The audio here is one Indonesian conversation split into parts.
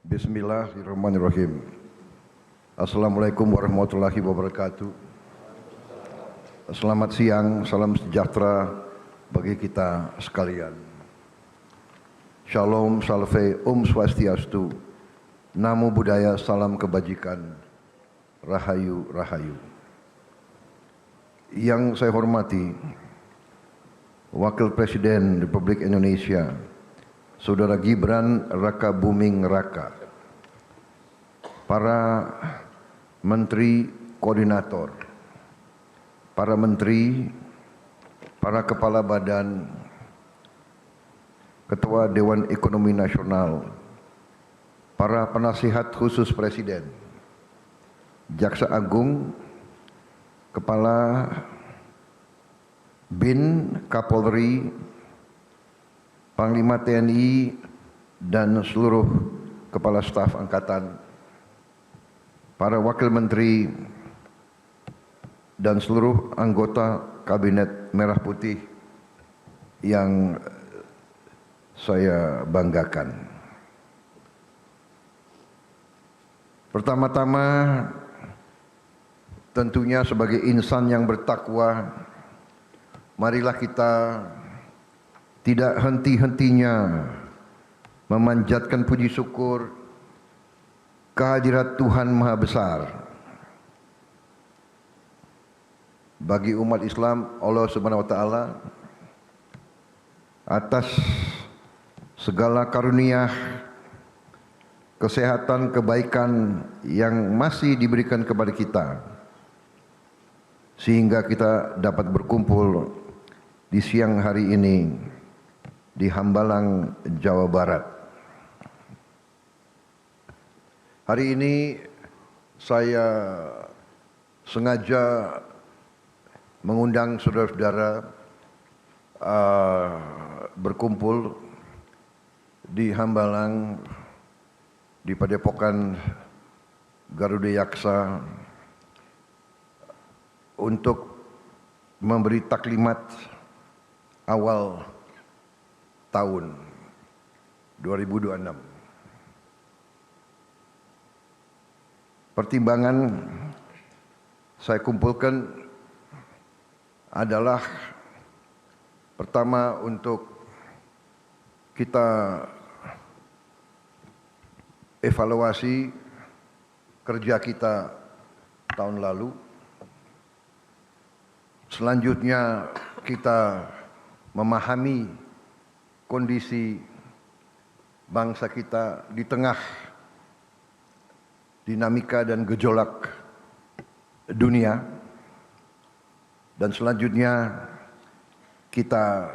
Bismillahirrahmanirrahim. Assalamualaikum warahmatullahi wabarakatuh. Selamat siang, salam sejahtera bagi kita sekalian. Shalom, salve, swastiastu, namo buddhaya, salam kebajikan, rahayu, rahayu. Yang saya hormati, Wakil Presiden Republik Indonesia, Saudara Gibran Rakabuming Raka, para menteri koordinator, para menteri, para kepala badan, ketua Dewan Ekonomi Nasional, para penasihat khusus Presiden, Jaksa Agung, Kepala BIN, Kapolri, Panglima TNI, dan seluruh Kepala Staf Angkatan, para Wakil Menteri, dan seluruh anggota Kabinet Merah Putih yang saya banggakan. Pertama-tama, tentunya sebagai insan yang bertakwa, marilah kita tidak henti-hentinya memanjatkan puji syukur kehadirat Tuhan Maha Besar. Bagi umat Islam, Allah Subhanahu wa taala atas segala karunia, kesehatan, kebaikan yang masih diberikan kepada kita, sehingga kita dapat berkumpul di siang hari ini di Hambalang, Jawa Barat. Hari ini saya sengaja mengundang saudara-saudara berkumpul di Hambalang, di Padepokan Garuda Yaksa, untuk memberi taklimat awal tahun 2026. Pertimbangan saya kumpulkan adalah pertama, untuk kita evaluasi kerja kita tahun lalu. Selanjutnya kita memahami kondisi bangsa kita di tengah dinamika dan gejolak dunia. Dan selanjutnya kita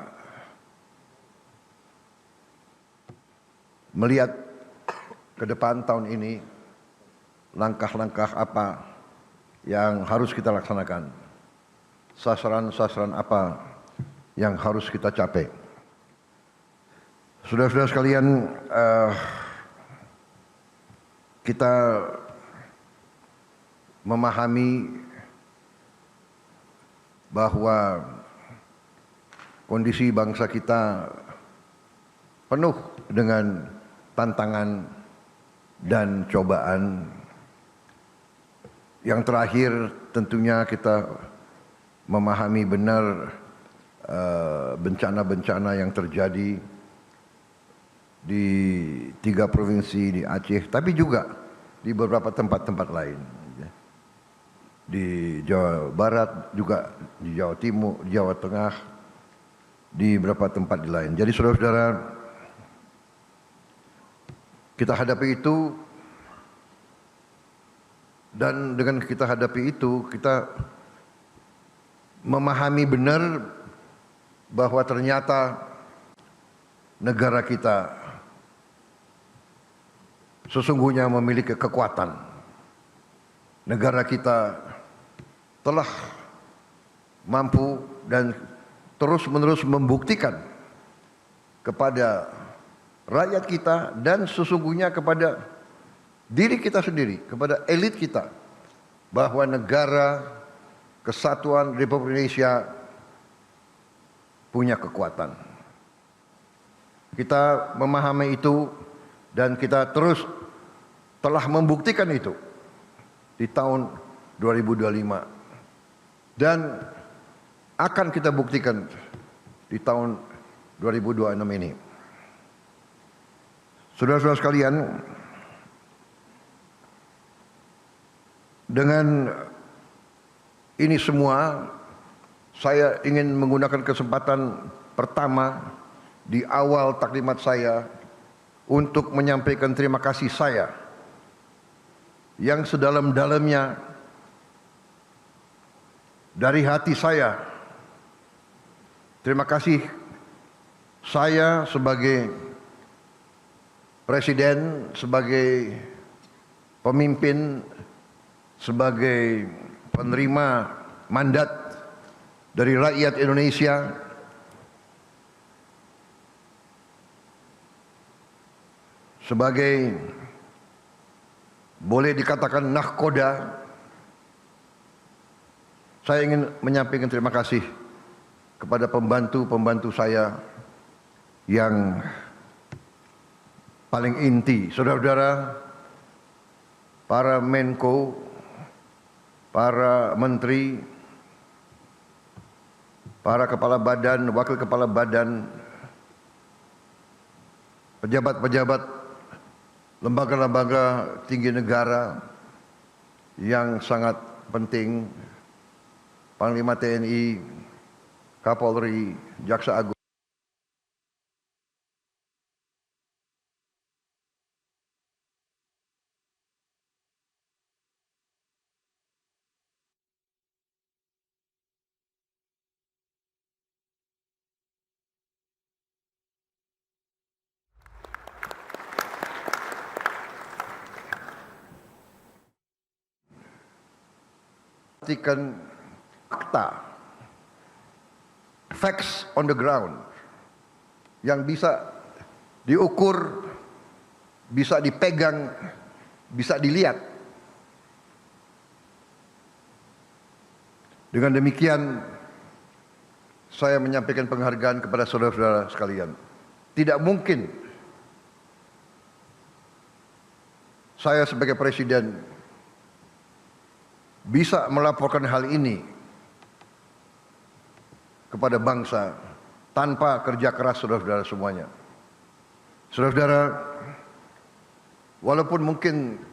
melihat ke depan tahun ini, langkah-langkah apa yang harus kita laksanakan, sasaran-sasaran apa yang harus kita capai. Saudara-saudara sekalian, kita memahami bahwa kondisi bangsa kita penuh dengan tantangan dan cobaan. Yang terakhir, tentunya kita memahami benar bencana-bencana yang terjadi di 3 provinsi di Aceh, tapi juga di beberapa tempat-tempat lain, di Jawa Barat, juga di Jawa Timur, di Jawa Tengah, di beberapa tempat lain. Jadi saudara-saudara, kita hadapi itu, dan dengan kita hadapi itu, kita memahami benar bahwa ternyata negara kita sesungguhnya memiliki kekuatan. Negara kita telah mampu dan terus-menerus membuktikan kepada rakyat kita dan sesungguhnya kepada diri kita sendiri, kepada elit kita, bahwa negara Kesatuan Republik Indonesia punya kekuatan. Kita memahami itu dan kita terus telah membuktikan itu di tahun 2025 dan akan kita buktikan di tahun 2026 ini. Saudara-saudara sekalian, dengan ini semua saya ingin menggunakan kesempatan pertama di awal taklimat saya untuk menyampaikan terima kasih saya yang sedalam-dalamnya dari hati saya. Terima kasih saya sebagai presiden, sebagai pemimpin, sebagai penerima mandat dari rakyat Indonesia sebagai boleh dikatakan nahkoda. Saya ingin menyampaikan terima kasih kepada pembantu-pembantu saya yang paling inti, saudara-saudara, para Menko, para menteri, para kepala badan, wakil kepala badan, pejabat-pejabat lembaga-lembaga tinggi negara yang sangat penting, Panglima TNI, Kapolri, Jaksa Agung. Perhatikan fakta, facts on the ground yang bisa diukur, bisa dipegang, bisa dilihat. Dengan demikian saya menyampaikan penghargaan kepada saudara-saudara sekalian. Tidak mungkin saya sebagai presiden bisa melaporkan hal ini kepada bangsa tanpa kerja keras saudara-saudara semuanya. Saudara-saudara, walaupun mungkin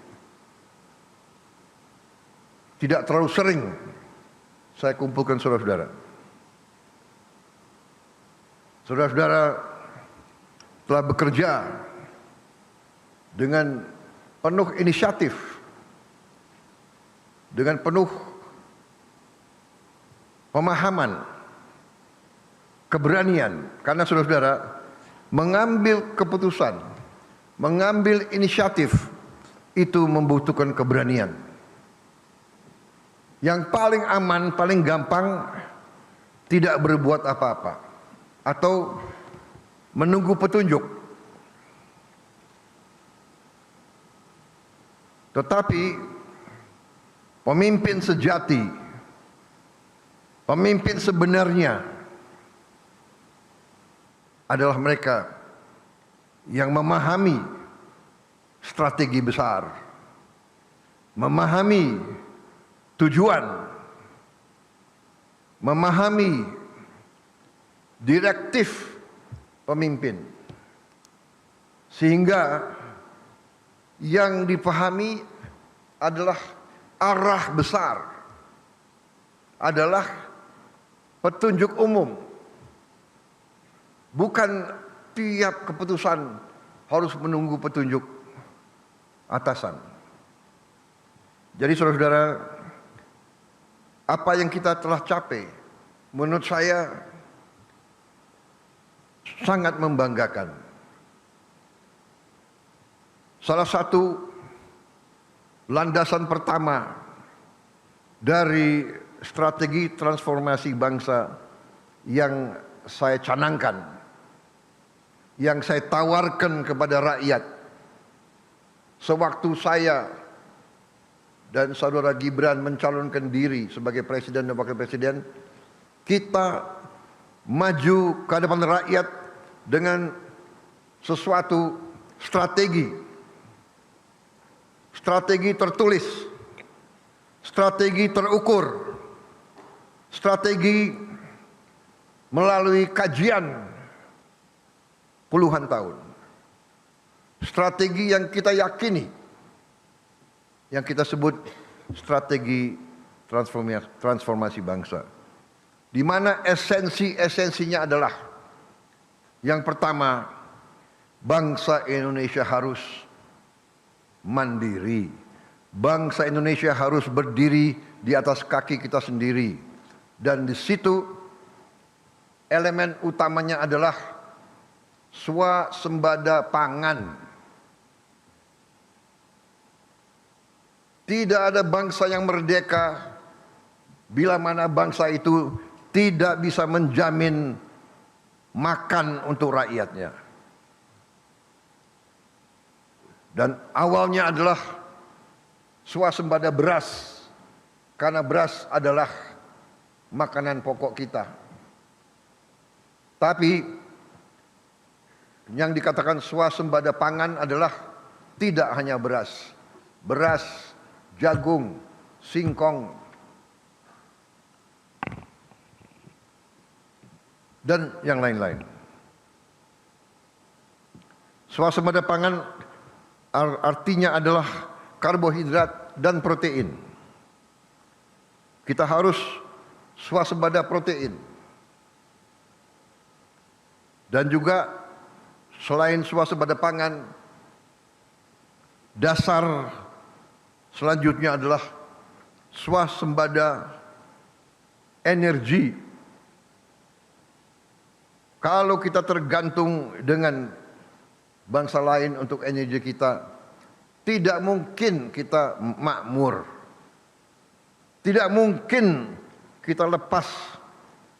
tidak terlalu sering saya kumpulkan saudara-saudara, saudara-saudara telah bekerja dengan penuh inisiatif, dengan penuh pemahaman, keberanian, karena saudara-saudara mengambil keputusan, mengambil inisiatif itu membutuhkan keberanian. Yang paling aman, paling gampang tidak berbuat apa-apa atau menunggu petunjuk. Tetapi pemimpin sejati, pemimpin sebenarnya adalah mereka yang memahami strategi besar, memahami tujuan, memahami direktif pemimpin, sehingga yang dipahami adalah arah besar, adalah petunjuk umum. Bukan tiap keputusan harus menunggu petunjuk atasan. Jadi saudara-saudara, apa yang kita telah capai menurut saya sangat membanggakan. Salah satu landasan pertama dari strategi transformasi bangsa yang saya canangkan, yang saya tawarkan kepada rakyat sewaktu saya dan saudara Gibran mencalonkan diri sebagai presiden dan wakil presiden, kita maju ke hadapan rakyat dengan sesuatu strategi strategi tertulis, strategi terukur, strategi melalui kajian puluhan tahun. Strategi yang kita yakini, yang kita sebut strategi transformasi bangsa. Di mana esensinya adalah yang pertama, bangsa Indonesia harus mandiri. Bangsa Indonesia harus berdiri di atas kaki kita sendiri. Dan di situ elemen utamanya adalah swasembada pangan. Tidak ada bangsa yang merdeka bila mana bangsa itu tidak bisa menjamin makan untuk rakyatnya. Dan awalnya adalah swasembada beras, karena beras adalah makanan pokok kita. Tapi yang dikatakan swasembada pangan adalah tidak hanya beras. Beras, jagung, singkong, dan yang lain-lain. Swasembada pangan artinya adalah karbohidrat dan protein. Kita harus swasembada protein. Dan juga selain swasembada pangan, dasar selanjutnya adalah swasembada energi. Kalau kita tergantung dengan bangsa lain untuk energi kita, tidak mungkin kita makmur. Tidak mungkin kita lepas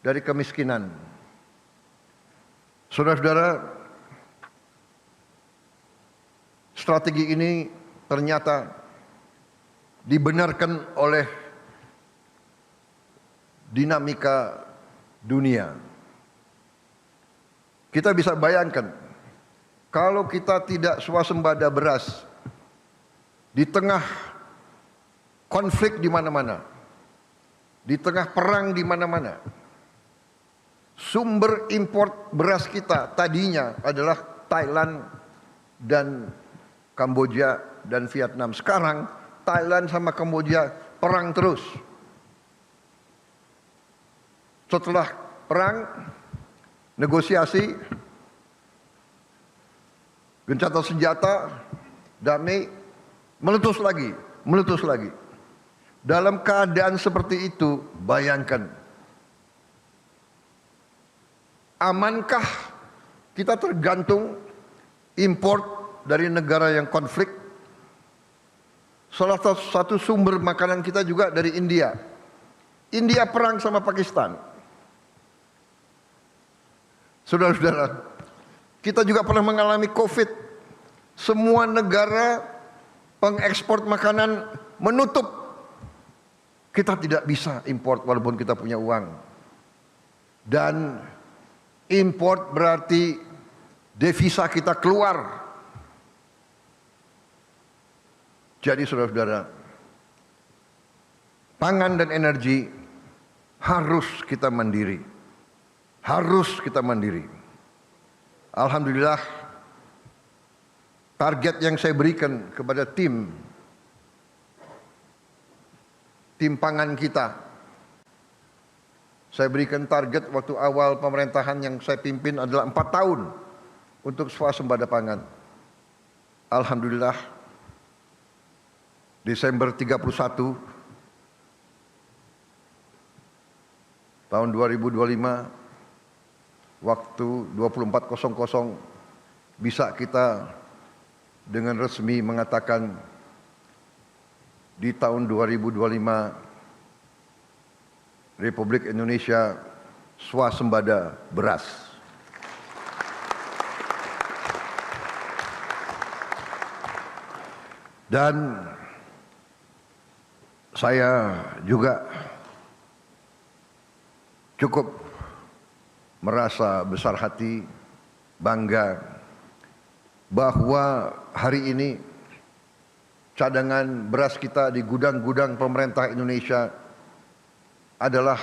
dari kemiskinan. Saudara-saudara, strategi ini ternyata dibenarkan oleh dinamika dunia. Kita bisa bayangkan, kalau kita tidak swasembada beras, di tengah konflik di mana-mana, di tengah perang di mana-mana, sumber import beras kita tadinya adalah Thailand dan Kamboja dan Vietnam. Sekarang Thailand sama Kamboja perang terus. Setelah perang, negosiasi, gencatan senjata, damai, meletus lagi. Dalam keadaan seperti itu, bayangkan, amankah kita tergantung import dari negara yang konflik? Salah satu sumber makanan kita juga dari India. India perang sama Pakistan. Saudara-saudara, kita juga pernah mengalami COVID. Semua negara pengekspor makanan menutup. Kita tidak bisa import walaupun kita punya uang. Dan import berarti devisa kita keluar. Jadi saudara-saudara, pangan dan energi harus kita mandiri. Alhamdulillah, target yang saya berikan kepada tim pangan kita, saya berikan target waktu awal pemerintahan yang saya pimpin adalah 4 tahun untuk swasembada pangan. Alhamdulillah, Desember 31 tahun 2025, waktu 24.00 bisa kita dengan resmi mengatakan di tahun 2025 Republik Indonesia swasembada beras. Dan saya juga cukup merasa besar hati, bangga bahwa hari ini cadangan beras kita di gudang-gudang pemerintah Indonesia adalah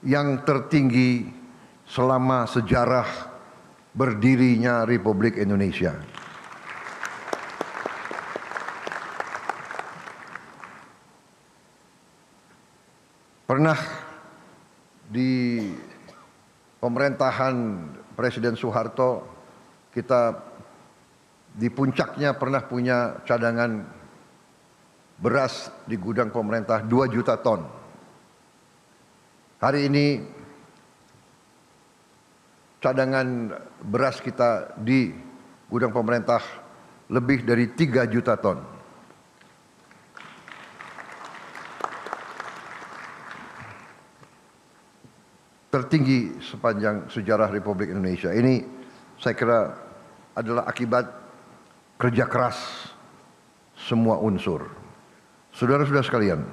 yang tertinggi selama sejarah berdirinya Republik Indonesia. Pernah di pemerintahan Presiden Soeharto, kita di puncaknya pernah punya cadangan beras di gudang pemerintah 2 juta ton. Hari ini cadangan beras kita di gudang pemerintah lebih dari 3 juta ton. Tertinggi sepanjang sejarah Republik Indonesia. Ini saya kira adalah akibat kerja keras semua unsur. Saudara-saudara sekalian,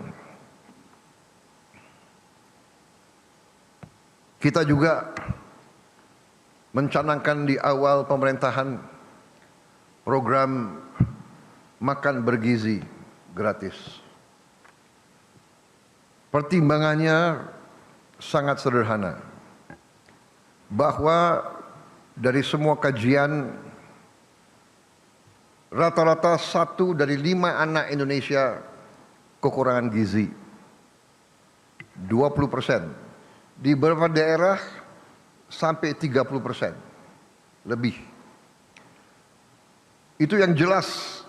kita juga mencanangkan di awal pemerintahan program makan bergizi gratis. Pertimbangannya sangat sederhana, bahwa dari semua kajian rata-rata 1 dari 5 anak Indonesia kekurangan gizi, 20%. Di beberapa daerah sampai 30% lebih. Itu yang jelas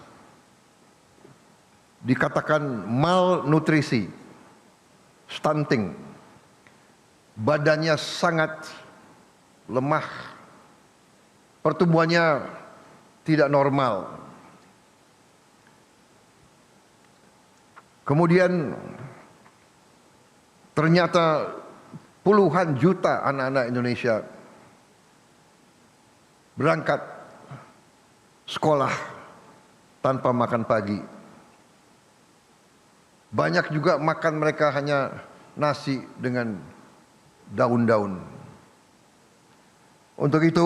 dikatakan malnutrisi, stunting. Badannya sangat lemah, pertumbuhannya tidak normal. Kemudian ternyata puluhan juta anak-anak Indonesia berangkat sekolah tanpa makan pagi. Banyak juga makan mereka hanya nasi dengan daun-daun. Untuk itu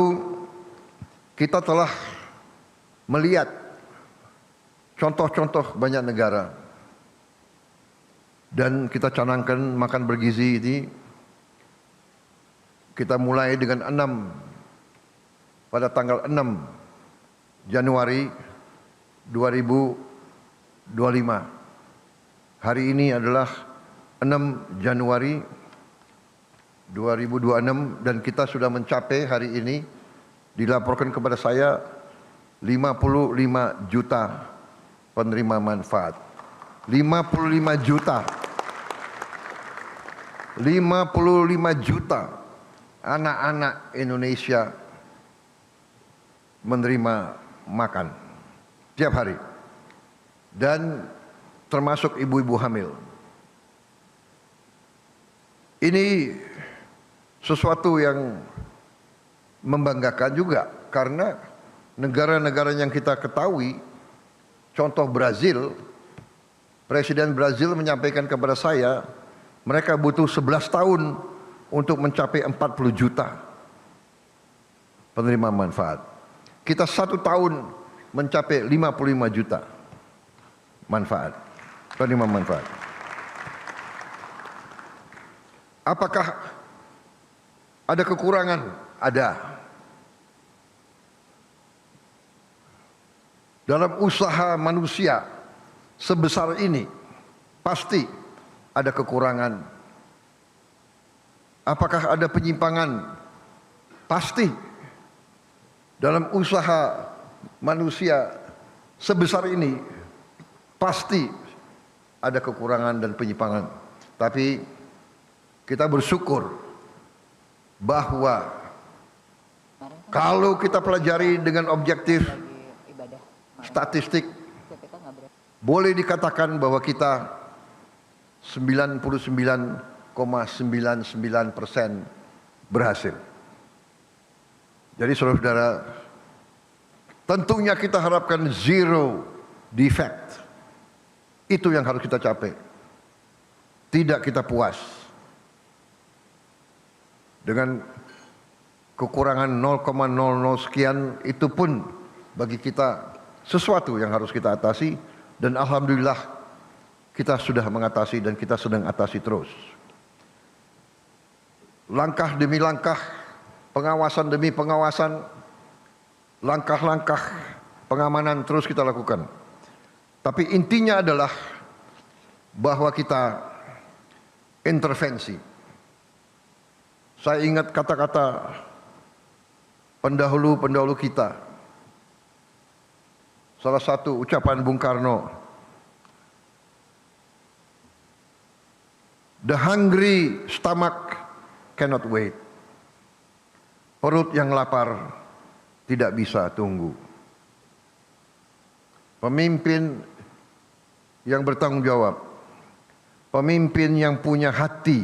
kita telah melihat contoh-contoh banyak negara, dan kita canangkan makan bergizi ini. Kita mulai dengan 6 pada tanggal 6 Januari 2025. Hari ini adalah 6 Januari 2026 dan kita sudah mencapai hari ini, dilaporkan kepada saya 55 juta penerima manfaat. 55 juta. 55 juta anak-anak Indonesia menerima makan tiap hari. Dan termasuk ibu-ibu hamil. Ini sesuatu yang membanggakan juga, karena negara-negara yang kita ketahui, contoh Brazil, Presiden Brazil menyampaikan kepada saya, mereka butuh 11 tahun untuk mencapai 40 juta penerima manfaat. Kita 1 tahun mencapai 55 juta penerima manfaat. Apakah ada kekurangan? Ada. Dalam usaha manusia sebesar ini pasti ada kekurangan. Apakah ada penyimpangan? Pasti. Dalam usaha manusia sebesar ini pasti ada kekurangan dan penyimpangan. Tapi kita bersyukur bahwa kalau kita pelajari dengan objektif statistik, boleh dikatakan bahwa kita 99,99% berhasil. Jadi saudara-saudara, tentunya kita harapkan zero defect. Itu yang harus kita capai. Tidak kita puas dengan kekurangan 0,00 sekian. Itu pun bagi kita sesuatu yang harus kita atasi. Dan alhamdulillah kita sudah mengatasi dan kita sedang atasi terus. Langkah demi langkah, pengawasan demi pengawasan, langkah-langkah pengamanan terus kita lakukan. Tapi intinya adalah bahwa kita intervensi. Saya ingat kata-kata pendahulu-pendahulu kita. Salah satu ucapan Bung Karno, "The hungry stomach cannot wait." Perut yang lapar tidak bisa tunggu. Pemimpin yang bertanggung jawab, pemimpin yang punya hati,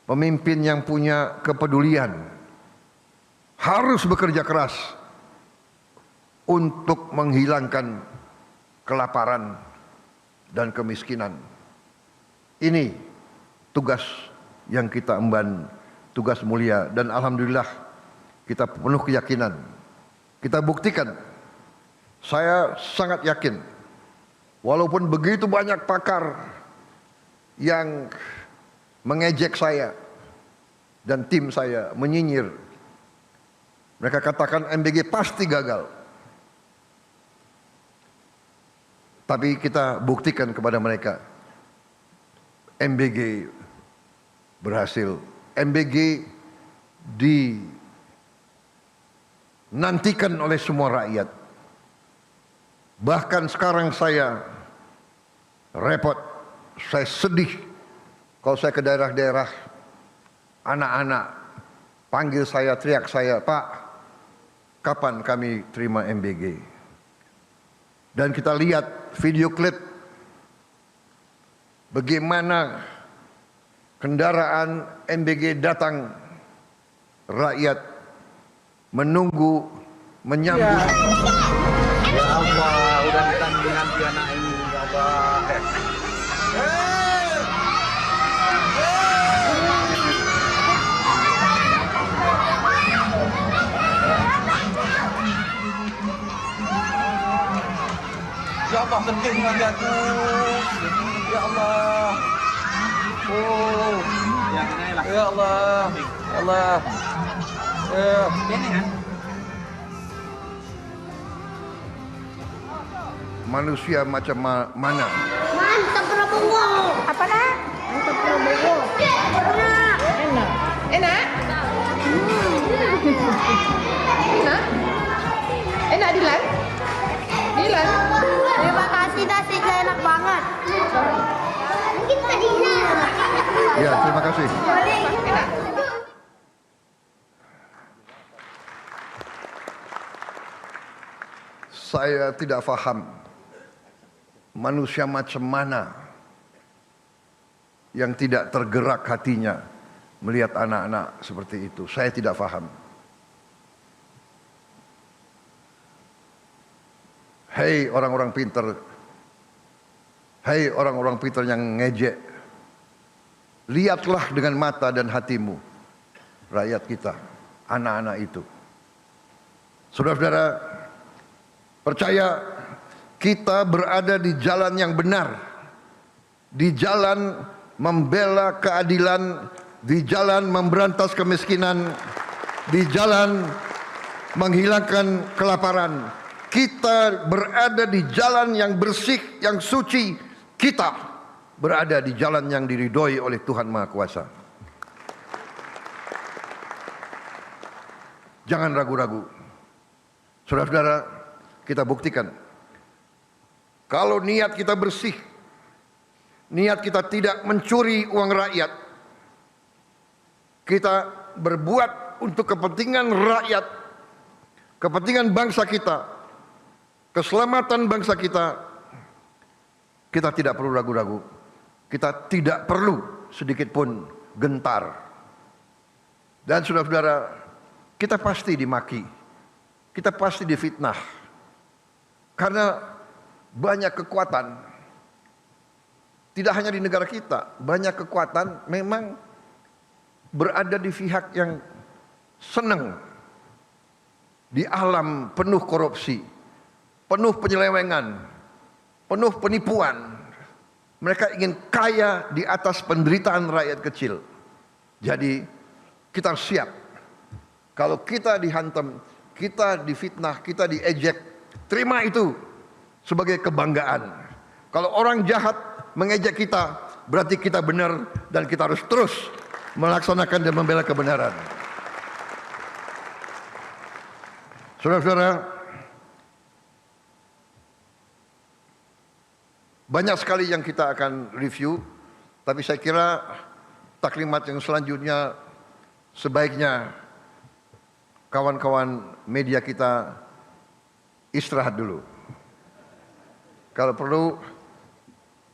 pemimpin yang punya kepedulian harus bekerja keras untuk menghilangkan kelaparan dan kemiskinan. Ini tugas yang kita emban, tugas mulia, dan alhamdulillah kita penuh keyakinan. Kita buktikan. Saya sangat yakin, walaupun begitu banyak pakar yang mengejek saya dan tim saya, menyinyir, mereka katakan MBG pasti gagal. Tapi kita buktikan kepada mereka, MBG berhasil. MBG dinantikan oleh semua rakyat. Bahkan sekarang saya repot, saya sedih kalau saya ke daerah-daerah, anak-anak panggil saya, teriak saya, "Pak, kapan kami terima MBG?" Dan kita lihat video klip bagaimana kendaraan MBG datang, rakyat menunggu, menyambut. Ya Allah, udah ditanding nanti anak ini, ya Allah. Ya Allah, sedih lagi aku. Ya Allah. Oh. Ya Allah. Ya Allah. Manusia macam mana? Mantap Prabowo. Apa nak? Mantap Prabowo. Enak. Enak. Enak? Enak? Enak Dilan? Dilan? Terima kasih nasinya enak banget. Mungkin tadinya. Ya, terima kasih. Enak. Saya tidak paham manusia macam mana yang tidak tergerak hatinya melihat anak-anak seperti itu. Saya tidak paham. Hei orang-orang pintar, hei orang-orang pintar yang ngejek, lihatlah dengan mata dan hatimu rakyat kita, anak-anak itu. Saudara-saudara, percaya kita berada di jalan yang benar, di jalan membela keadilan, di jalan memberantas kemiskinan, di jalan menghilangkan kelaparan. Kita berada di jalan yang bersih, yang suci. Kita berada di jalan yang diridhoi oleh Tuhan Maha Kuasa. Jangan ragu-ragu. Saudara-saudara, kita buktikan. Kalau niat kita bersih, niat kita tidak mencuri uang rakyat, kita berbuat untuk kepentingan rakyat, kepentingan bangsa kita, keselamatan bangsa kita, kita tidak perlu ragu-ragu. Kita tidak perlu sedikit pun gentar. Dan saudara-saudara, kita pasti dimaki, kita pasti difitnah. Karena banyak kekuatan, tidak hanya di negara kita, banyak kekuatan memang berada di pihak yang senang di alam penuh korupsi, penuh penyelewengan, penuh penipuan. Mereka ingin kaya di atas penderitaan rakyat kecil. Jadi kita siap. Kalau kita dihantam, kita difitnah, kita diejek, terima itu sebagai kebanggaan. Kalau orang jahat mengejek kita, berarti kita benar dan kita harus terus melaksanakan dan membela kebenaran. Saudara-saudara, banyak sekali yang kita akan review, tapi saya kira taklimat yang selanjutnya sebaiknya kawan-kawan media kita istirahat dulu. Kalau perlu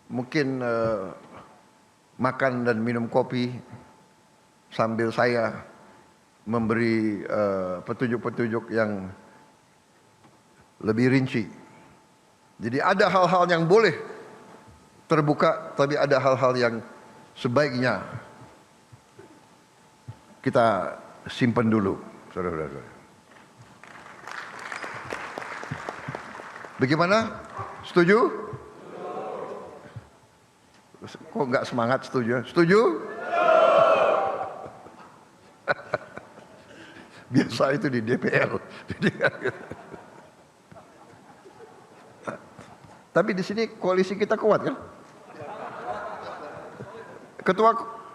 mungkin makan dan minum kopi sambil saya memberi petunjuk-petunjuk yang lebih rinci. Jadi ada hal-hal yang boleh terbuka, tapi ada hal-hal yang sebaiknya kita simpan dulu, saudara-saudara. Bagaimana? Setuju? Kok nggak semangat setuju? Setuju? Biasa itu di DPR. Tapi di sini koalisi kita kuat kan?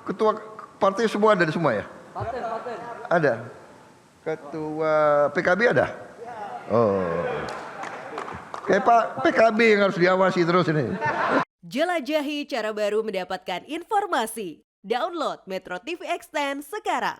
Ketua partai semua ada di semua ya? Ada. Ketua PKB ada? Oh. Kayak Pak PKB yang harus diawasi terus ini. Jelajahi cara baru mendapatkan informasi. Download Metro TV Extend sekarang.